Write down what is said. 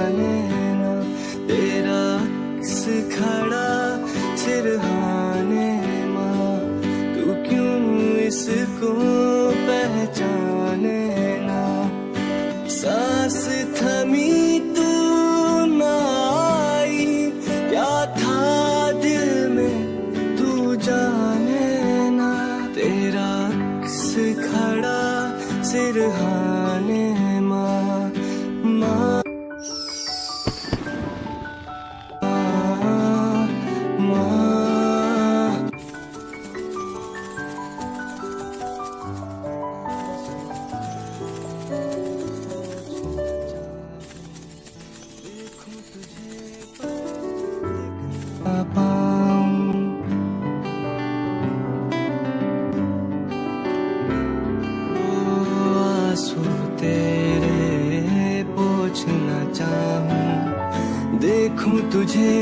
जाने ना, तेरा अक्स खड़ा सिरहाने माँ, तू क्यों इसको पहचाने ना। सांस थमी तू ना आई, क्या था दिल में तू जाने ना, तेरा अक्स खड़ा सिरहाने माँ, माँ, माँ। आंसू तेरे पोंछना चाहूं, देखूं तुझे